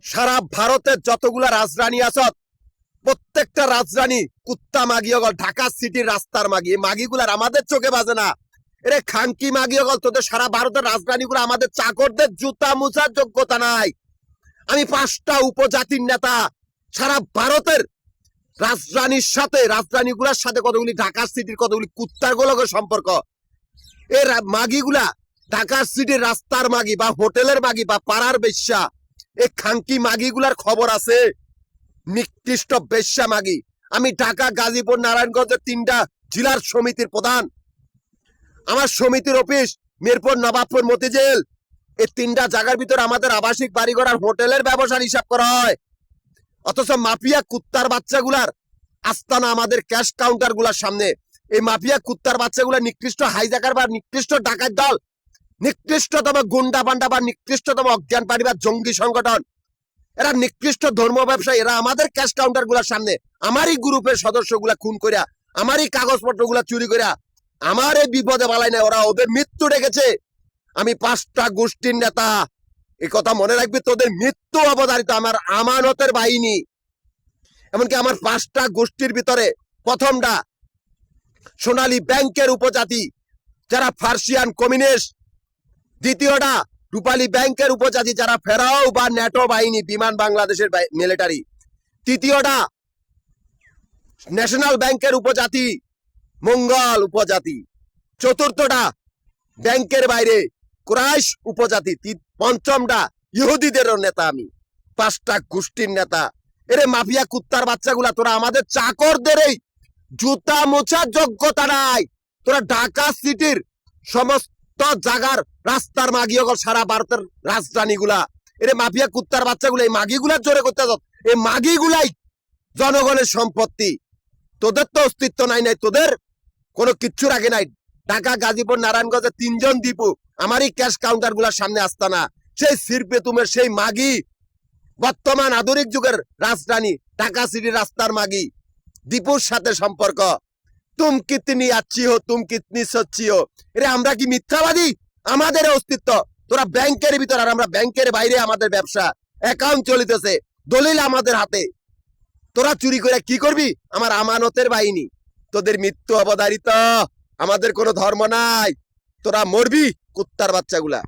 সারা ভারতের যতগুলা রাজধানী আছত প্রত্যেকটা রাজধানী কুত্তা মাগি অগল ঢাকা সিটির রাস্তার মাগি এই মাগিগুলার আমাদের চোখে বাজে না। এরে খানকি মাগি অগল তোদের সারা ভারতের রাজধানীগুলো আমাদের চাকরদের জুতা মুছার যোগ্যতা নাই। আমি 5টা উপজাতির নেতা সারা ভারতের রাজধানীগুলোর সাথে কতগুলি ঢাকা সিটির কতগুলি কুত্তার গোলকের সম্পর্ক। এর মাগিগুলা ঢাকা সিটির রাস্তার মাগি বা হোটেলের মাগি বা পাড়ার বেশ্যা এই খানকি মাগিগুলার খবর আছে। নিকৃষ্ট বেশ্যা মাগি। আমি ঢাকা, গাজীপুর, নারায়ণগঞ্জের 3টা জেলার সমিতির প্রধান। আমার সমিতির অফিস মিরপুর, নবাবপুর, মতিঝিল। এই 3টা জায়গার ভিতর আমাদের আবাসিক বাড়িঘর আর হোটেলের ব্যবসার হিসাব করা হয়। অথচ মাফিয়া কুত্তার বাচ্চাগুলার আস্তানা আমাদের ক্যাশ কাউন্টার গুলার সামনে। এই মাফিয়া কুত্তার বাচ্চাগুলা নিকৃষ্ট হাইজাকার বা নিকৃষ্ট ডাকাত দল, নিকৃষ্টতম গুন্ডা পান্ডা বা নিকৃষ্টতম অজ্ঞান পরিবার জঙ্গি সংগঠন। এরা নিকৃষ্ট ধর্ম ব্যবসায়ী। এরা আমাদের ক্যাশ কাউন্টার গুলার সামনে আমারই গ্রুপের সদস্যগুলা খুন করিয়া, আমারই কাগজপত্র গুলা চুরি করিয়া আমার এই বিপদে বালাই নাই। ওরা ওদের মৃত্যু ডেকেছে। আমি 5টা গোষ্ঠীর নেতা, এই কথা মনে রাখবি। তোদের মৃত্যু অবধারিত আমার আমানতের বাহিনী। এমনকি আমার 5টা গোষ্ঠীর ভিতরে প্রথমটা সোনালী ব্যাংকের উপজাতি যারা ফার্সিয়ান কমিউনিস্ট, দ্বিতীয়টা রূপালী ব্যাংকের উপজাতি যারা ফেরাও বা ন্যাটো বাহিনী বিমান বাংলাদেশের মিলিটারি, তৃতীয়টা ন্যাশনাল ব্যাংকের উপজাতি মঙ্গল উপজাতি, চতুর্থটা ব্যাংকের বাইরে কুরাইশ উপজাতি, পঞ্চমটা ইহুদিদের নেতা। আমি 5টা গোষ্ঠীর নেতা। এরে মাফিয়া কুত্তার বাচ্চাগুলা তোরা আমাদের চাকরদের এই জুতা মোছার যোগ্যতা নাই। তোরা ঢাকা সিটির সমস্ত জায়গার রাস্তার মাগি অগল সারা ভারতের রাজধানীগুলা। এরে মাফিয়া কুত্তার বাচ্চাগুলা এই মাগিগুলার জোরে করতে যাও। এই মাগিগুলাই জনগণের সম্পত্তি। তোদের তো অস্তিত্ব নাই। তোদের কোনো কিচ্ছুর আগে নাই। ঢাকা, গাজীপুর, নারায়ণগঞ্জের 3জন দীপু আমারই ক্যাশ কাউন্টার গুলার সামনে আস্তানা। সেই সিরপেতুমের সেই মাগি বর্তমান আধুনিক যুগের রাজধানী ঢাকা সিটির রাস্তার মাগি দীপুর সাথে সম্পর্ক। তুম কিতনি আচ্ছি হো, তুম কিতনি সচ্ছি হো। এরে আমরা কি মিথ্যাবাদী? আমাদের অস্তিত্ব তোরা ব্যাংকের ভিতর আর আমরা ব্যাংকের বাইরে। আমাদের ব্যবসা অ্যাকাউন্ট চলিতেছে, দলিল আমাদের হাতে। তোরা চুরি করে কি করবি? আমার আমানতের বাহিনী। তোদের মৃত্যু অবধারিত। আমাদের কোনো ধর্ম নাই। তোরা মরবি কুত্তার বাচ্চাগুলা।